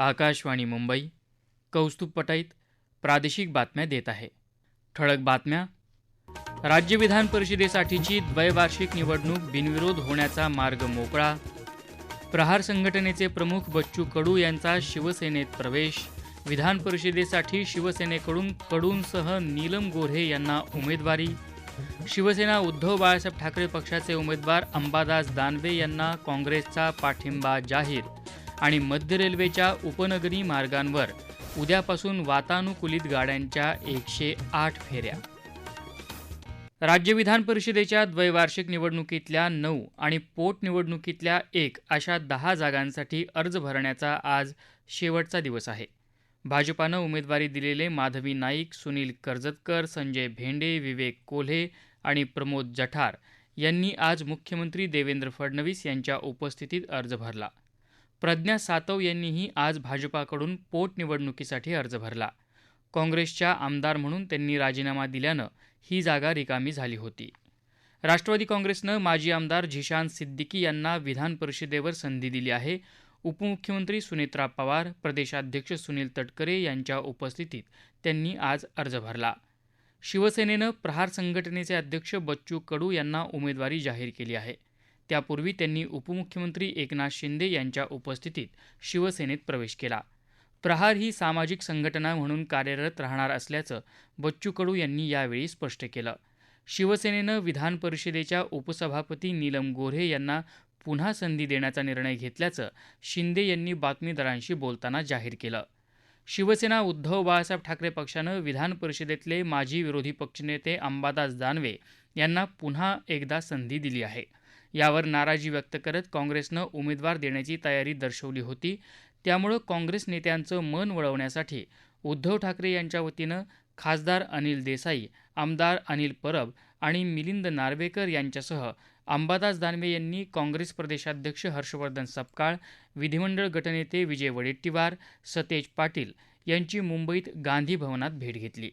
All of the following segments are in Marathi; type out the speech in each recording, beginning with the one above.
आकाशवाणी मुंबई कौस्तुभ पटाईत प्रादेशिक बातम्या देत आहे. ठळक बातम्या. राज्य विधान परिषदेसाठीची द्वैवार्षिक निवडणूक बिनविरोध होण्याचा मार्ग मोकळा. प्रहार संघटनेचे प्रमुख बच्चू कडू यांचा शिवसेनेत प्रवेश. विधान परिषदेसाठी शिवसेनेकडून कडूंसह नीलम गोऱ्हे यांना उमेदवारी. शिवसेना उद्धव बाळासाहेब ठाकरे पक्षाचे उमेदवार अंबादास दानवे यांना काँग्रेसचा पाठिंबा जाहीर. आणि मध्य रेल्वेच्या उपनगरी मार्गांवर उद्यापासून वातानुकूलित गाड्यांच्या 108 फेऱ्या. राज्य विधान परिषदेच्या द्वैवार्षिक निवडणुकीतल्या 9 आणि पोटनिवडणुकीतल्या 1 अशा 10 जागांसाठी अर्ज भरण्याचा आज शेवटचा दिवस आहे. भाजपानं उमेदवारी दिलेले माधवी नाईक, सुनील कर्जतकर, संजय भेंडे, विवेक कोल्हे आणि प्रमोद जठार यांनी आज मुख्यमंत्री देवेंद्र फडणवीस यांच्या उपस्थितीत अर्ज भरला. प्रज्ञा सातव यांनीही आज भाजपाकडून पोटनिवडणुकीसाठी अर्ज भरला. काँग्रेसच्या आमदार म्हणून त्यांनी राजीनामा दिल्यानं ही जागा रिकामी झाली होती. राष्ट्रवादी काँग्रेसनं माजी आमदार झिशान सिद्दीकी यांना विधान परिषदेवर संधी दिली आहे. उपमुख्यमंत्री सुनेत्रा पवार, प्रदेशाध्यक्ष सुनील तटकरे यांच्या उपस्थितीत त्यांनी आज अर्ज भरला. शिवसेनेनं प्रहार संघटनेचे अध्यक्ष बच्चू कडू यांना उमेदवारी जाहीर केली आहे. त्यापूर्वी त्यांनी उपमुख्यमंत्री एकनाथ शिंदे यांच्या उपस्थितीत शिवसेनेत प्रवेश केला. प्रहार ही सामाजिक संघटना म्हणून कार्यरत राहणार असल्याचं बच्चू कडू यांनी यावेळी स्पष्ट केलं. शिवसेनेनं विधान परिषदेच्या उपसभापती नीलम गोऱ्हे यांना पुन्हा संधी देण्याचा निर्णय घेतल्याचं शिंदे यांनी बातमीदारांशी बोलताना जाहीर केलं. शिवसेना उद्धव बाळासाहेब ठाकरे पक्षानं विधान परिषदेतले माजी विरोधी पक्षनेते अंबादास दानवे यांना पुन्हा एकदा संधी दिली आहे. यावर नाराजी व्यक्त करत काँग्रेसनं उमेदवार देण्याची तयारी दर्शवली होती. त्यामुळे काँग्रेस नेत्यांचं मन वळवण्यासाठी उद्धव ठाकरे यांच्या वतीनं खासदार अनिल देसाई, आमदार अनिल परब आणि मिलिंद नार्वेकर यांच्यासह अंबादास दानवे यांनी काँग्रेस प्रदेशाध्यक्ष हर्षवर्धन सपकाळ, विधिमंडळ गटनेते विजय वडेट्टीवार, सतेज पाटील यांची मुंबईत गांधी भवनात भेट घेतली.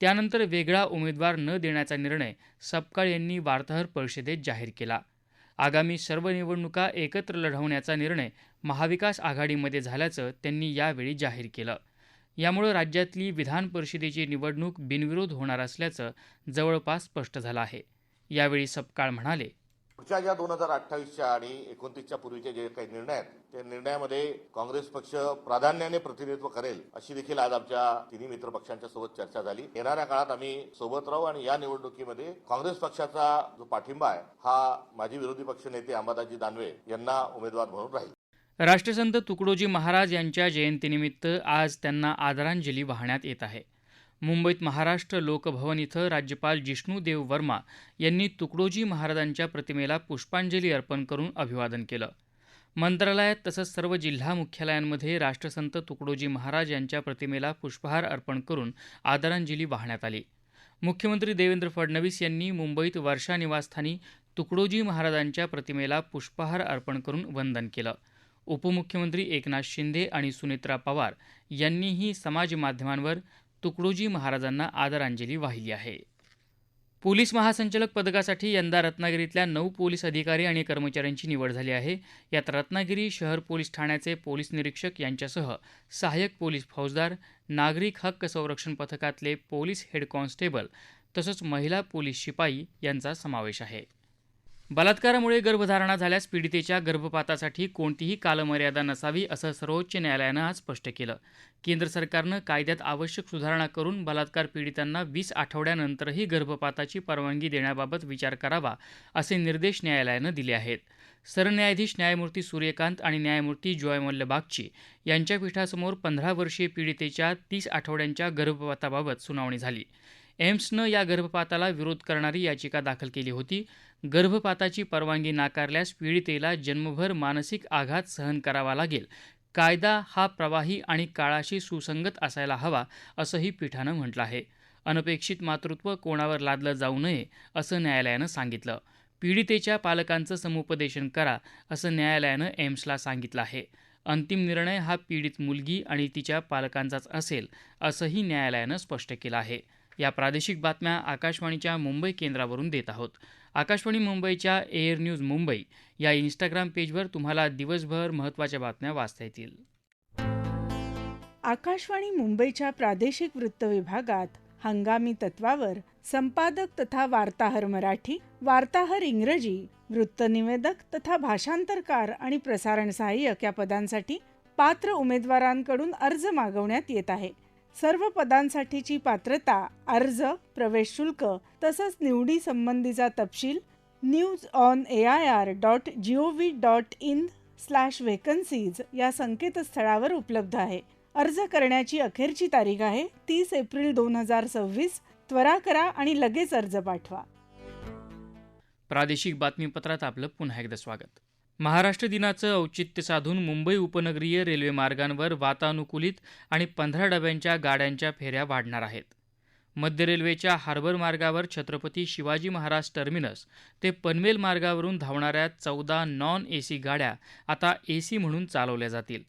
त्यानंतर वेगळा उमेदवार न देण्याचा निर्णय सपकाळ यांनी वार्ताहर परिषदेत जाहीर केला. आगामी सर्व निवडणुका एकत्र लढवण्याचा निर्णय महाविकास आघाडीमध्ये झाल्याचं त्यांनी यावेळी जाहीर केलं. यामुळे राज्यातली विधान परिषदेची निवडणूक बिनविरोध होणार असल्याचं जवळपास स्पष्ट झालं आहे. यावेळी सपकाळ म्हणाले, पुढच्या ज्या 2028च्या आणि 29च्या पूर्वीचे जे काही निर्णय आहेत त्या निर्णयामध्ये काँग्रेस पक्ष प्राधान्याने प्रतिनिधित्व करेल अशी देखील आज आमच्या तिन्ही मित्र पक्षांच्या सोबत चर्चा झाली. येणाऱ्या काळात आम्ही सोबत राहू आणि या निवडणुकीमध्ये काँग्रेस पक्षाचा जो पाठिंबा आहे हा माजी विरोधी पक्षनेते अंबादासजी दानवे यांना उमेदवार म्हणून राहील. राष्ट्रसंत तुकडोजी महाराज यांच्या जयंतीनिमित्त आज त्यांना आदरांजली वाहण्यात येत आहे. मुंबईत महाराष्ट्र लोकभवन इथं राज्यपाल जिष्णू देव वर्मा यांनी तुकडोजी महाराजांच्या प्रतिमेला पुष्पांजली अर्पण करून अभिवादन केलं. मंत्रालयात तसंच सर्व जिल्हा मुख्यालयांमध्ये राष्ट्रसंत तुकडोजी महाराज यांच्या प्रतिमेला पुष्पहार अर्पण करून आदरांजली वाहण्यात आली. मुख्यमंत्री देवेंद्र फडणवीस यांनी मुंबईत वर्षा निवासस्थानी तुकडोजी महाराजांच्या प्रतिमेला पुष्पहार अर्पण करून वंदन केलं. उपमुख्यमंत्री एकनाथ शिंदे आणि सुनेत्रा पवार यांनीही समाजमाध्यमांवर तुकडोजी महाराजांना आदरांजली वाहिली आहे. पोलीस महासंचालक पदकासाठी यंदा रत्नागिरीतल्या 9 पोलीस अधिकारी आणि कर्मचाऱ्यांची निवड झाली आहे. यात रत्नागिरी शहर पोलीस ठाण्याचे पोलीस निरीक्षक यांच्यासह सहाय्यक पोलीस फौजदार, नागरिक हक्क संरक्षण पथकातले पोलीस हेड कॉन्स्टेबल तसंच महिला पोलीस शिपाई यांचा समावेश आहे. बलात्कारामुळे गर्भधारणा झाल्यास पीडितेच्या गर्भपातासाठी कोणतीही कालमर्यादा नसावी असं सर्वोच्च न्यायालयानं आज स्पष्ट केलं. केंद्र सरकारनं कायद्यात आवश्यक सुधारणा करून बलात्कार पीडितांना 20 आठवड्यानंतरही गर्भपाताची परवानगी देण्याबाबत विचार करावा असे निर्देश न्यायालयानं दिले आहेत. सरन्यायाधीश न्यायमूर्ती सूर्यकांत आणि न्यायमूर्ती जॉयमल्ल बागची यांच्या पीठासमोर 15 वर्षीय पीडितेच्या 30 आठवड्यांच्या गर्भपाताबाबत सुनावणी झाली. एम्सनं या गर्भपाताला विरोध करणारी याचिका दाखल केली होती. गर्भपाताची परवानगी नाकारल्यास पीडितेला जन्मभर मानसिक आघात सहन करावा लागेल. कायदा हा प्रवाही आणि काळाशी सुसंगत असायला हवा असंही पीठानं म्हटलं आहे. अनपेक्षित मातृत्व कोणावर लादलं जाऊ नये असं न्यायालयानं सांगितलं. पीडितेच्या पालकांचं समुपदेशन करा असं न्यायालयानं एम्सला सांगितलं आहे. अंतिम निर्णय हा पीडित मुलगी आणि तिच्या पालकांचाच असेल असंही न्यायालयानं स्पष्ट केलं आहे. या प्रादेशिक बातम्या आकाशवाणीच्या मुंबई केंद्रावरून देत आहोत. आकाशवाणी मुंबईच्या एअर न्यूज मुंबई या इंस्टाग्राम पेजवर तुम्हाला दिवसभर महत्त्वाच्या बातम्या वाचता येतील. आकाशवाणी मुंबईच्या प्रादेशिक वृत्त विभागात हंगामी तत्वावर संपादक तथा वार्ताहर मराठी, वार्ताहर इंग्रजी, वृत्तनिवेदक तथा भाषांतरकार आणि प्रसारण सहाय्यक या पदांसाठी पात्र उमेदवारांकडून अर्ज मागवण्यात येत आहे. सर्व पदांसाठीची पात्रता, अर्ज, प्रवेश शुल्क तसंच निवडी संबंधीचा तपशील newsonair.gov.in/vacancies या संकेतस्थळावर उपलब्ध आहे. अर्ज करण्याची अखेरची तारीख आहे 30 एप्रिल 2026. त्वरा करा आणि लगेच अर्ज पाठवा. प्रादेशिक बातमीपत्रात आपलं पुन्हा एकदा स्वागत. महाराष्ट्र दिनाचं औचित्य साधून मुंबई उपनगरीय रेल्वे मार्गांवर वातानुकूलित आणि 15 डब्यांच्या गाड्यांच्या फेऱ्या वाढणार आहेत. मध्य रेल्वेच्या हार्बर मार्गावर छत्रपती शिवाजी महाराज टर्मिनस ते पनवेल मार्गावरून धावणाऱ्या 14 नॉन एसी गाड्या आता एसी म्हणून चालवल्या जातील.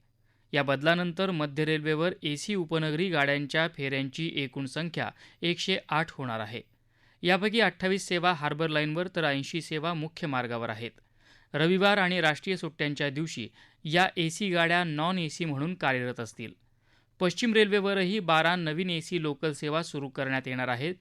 या बदलानंतर मध्य रेल्वेवर एसी उपनगरी गाड्यांच्या फेऱ्यांची एकूण संख्या 108 होणार आहे. यापैकी 28 सेवा हार्बर लाईनवर तर 80 सेवा मुख्य मार्गावर आहेत. रविवार आणि राष्ट्रीय सुट्ट्यांच्या दिवशी या एसी गाड्या नॉन एसी म्हणून कार्यरत असतील. पश्चिम रेल्वेवरही 12 नवीन एसी लोकल सेवा सुरू करण्यात येणार आहेत.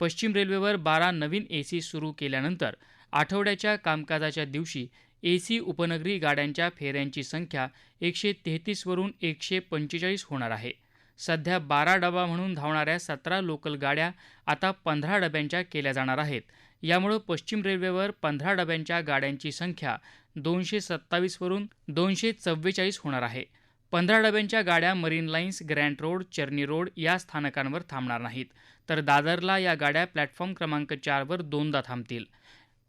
पश्चिम रेल्वेवर 12 नवीन एसी सुरू केल्यानंतर आठवड्याच्या कामकाजाच्या दिवशी एसी उपनगरी गाड्यांच्या फेऱ्यांची संख्या 133 वरून 145 होणार आहे. सध्या 12 डबा म्हणून धावणाऱ्या 17 लोकल गाड्या आता 15 डब्यांच्या केल्या जाणार आहेत. यामुळे पश्चिम रेल्वेवर 15 डब्यांच्या गाड्यांची संख्या 227 वरून 244 होणार आहे. 15 डब्यांच्या गाड्या marine lines, Grant road, Charni road या स्थानकांवर थांबणार नाहीत, तर दादरला या गाड्या प्लॅटफॉर्म क्रमांक 4 वर दोनदा थांबतील.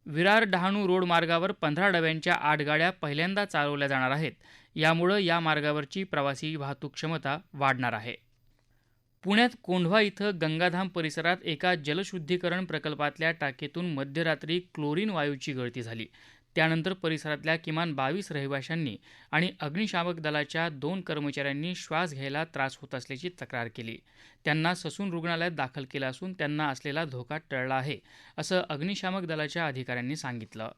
विरार डहाणू रोड मार्गावर 15 डब्यांच्या 8 गाड्या पहिल्यांदा चालवल्या जाणार आहेत. यामुळे या मार्गावरची प्रवासी वाहतूक क्षमता वाढणार आहे. पुण्यात कोंढवा इथं गंगाधाम परिसरात एका जलशुद्धीकरण प्रकल्पातल्या टाकीतून मध्यरात्री क्लोरीन वायूची गळती झाली. त्यानंतर परिसरातल्या किमान 22 रहिवाशांनी आणि अग्निशामक दलाच्या 2 कर्मचाऱ्यांनी श्वास घ्यायला त्रास होत असल्याची तक्रार केली. त्यांना ससून रुग्णालयात दाखल केलं असून त्यांना असलेला धोका टळला आहे, असं अग्निशामक दलाच्या अधिकाऱ्यांनी सांगितलं.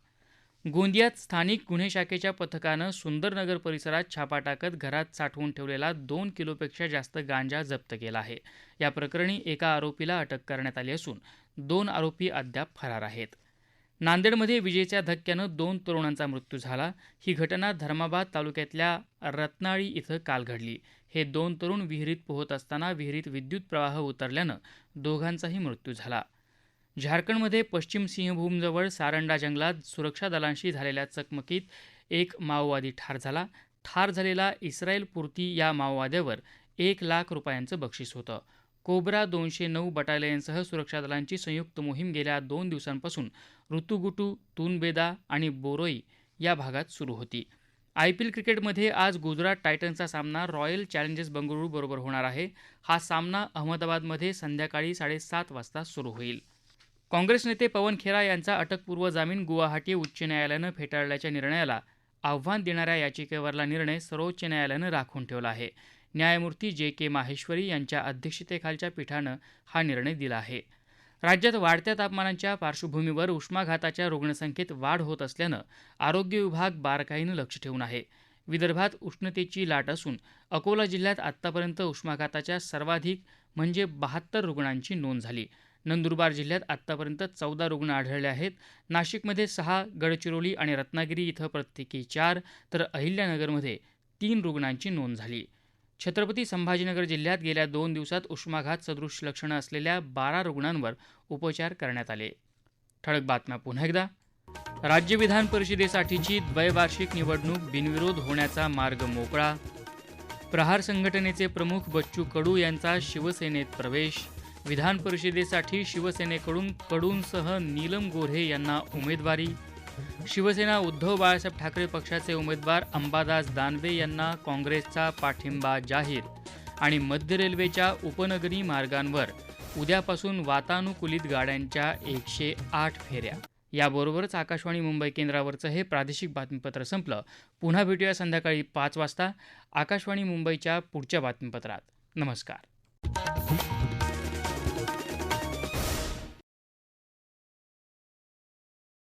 गोंदियात स्थानिक गुन्हे शाखेच्या पथकानं सुंदरनगर परिसरात छापा टाकत घरात साठवून ठेवलेला 2 किलोपेक्षा जास्त गांजा जप्त केला आहे. या प्रकरणी एका आरोपीला अटक करण्यात आली असून 2 आरोपी अद्याप फरार आहेत. नांदेडमध्ये विजेच्या धक्क्यानं 2 तरुणांचा मृत्यू झाला. ही घटना धर्माबाद तालुक्यातल्या रत्नाळी इथं काल घडली. हे 2 तरुण विहिरीत पोहत असताना विहिरीत विद्युत प्रवाह उतरल्यानं दोघांचाही मृत्यू झाला. झारखंडमध्ये पश्चिम सिंहभूमजवळ सारंडा जंगलात सुरक्षा दलांशी झालेल्या चकमकीत एक माओवादी ठार झाला. ठार झालेला इस्रायलपुरती या माओवाद्यावर 1 लाख रुपयांचं बक्षीस होतं. कोब्रा 209 बटालियनसह सुरक्षा दलांची संयुक्त मोहीम गेल्या 2 दिवसांपासून ऋतुगुटू, तुनबेदा आणि बोरोई या भागात सुरू होती. IPL क्रिकेटमध्ये आज गुजरात टायटन्सचा सामना रॉयल चॅलेंजर्स बंगळुरू बरोबर होणार आहे. हा सामना अहमदाबादमध्ये संध्याकाळी 7:30 वाजता सुरू होईल. काँग्रेस नेते पवन खेरा यांचा अटकपूर्व जामीन गुवाहाटी उच्च न्यायालयानं फेटाळल्याच्या निर्णयाला आव्हान देणाऱ्या याचिकेवरला निर्णय सर्वोच्च न्यायालयानं राखून ठेवला आहे. न्यायमूर्ती JK माहेश्वरी यांच्या अध्यक्षतेखालच्या पीठानं हा निर्णय दिला आहे. राज्यात वाढत्या तापमानाच्या पार्श्वभूमीवर उष्माघाताच्या रुग्णसंख्येत वाढ होत असल्यानं आरोग्य विभाग बारकाईनं लक्ष ठेवून आहे. विदर्भात उष्णतेची लाट असून अकोला जिल्ह्यात आत्तापर्यंत उष्माघाताच्या सर्वाधिक म्हणजे 72 रुग्णांची नोंद झाली. नंदुरबार जिल्ह्यात आत्तापर्यंत 14 रुग्ण आढळले आहेत. नाशिकमध्ये 6, गडचिरोली आणि रत्नागिरी इथं प्रत्येकी 4 तर अहिल्यानगरमध्ये 3 रुग्णांची नोंद झाली. छत्रपती संभाजीनगर जिल्ह्यात गेल्या 2 दिवसात उष्माघात सदृश लक्षणं असलेल्या 12 रुग्णांवर उपचार करण्यात आले. ठळक बातम्या पुन्हा एकदा. राज्य विधान परिषदेसाठीची द्वैवार्षिक निवडणूक बिनविरोध होण्याचा मार्ग मोकळा. प्रहार संघटनेचे प्रमुख बच्चू कडू यांचा शिवसेनेत प्रवेश. विधान परिषदेसाठी शिवसेनेकडून कडूंसह नीलम गोऱ्हे यांना उमेदवारी. शिवसेना उद्धव बाळासाहेब ठाकरे पक्षाचे उमेदवार अंबादास दानवे यांना काँग्रेसचा पाठिंबा जाहीर. आणि मध्य रेल्वेच्या उपनगरी मार्गांवर उद्यापासून वातानुकूलित गाड्यांच्या 108 फेऱ्या. याबरोबरच आकाशवाणी मुंबई केंद्रावरचं हे प्रादेशिक बातमीपत्र संपलं. पुन्हा भेटूया संध्याकाळी 5 वाजता आकाशवाणी मुंबईच्या पुढच्या बातमीपत्रात. नमस्कार.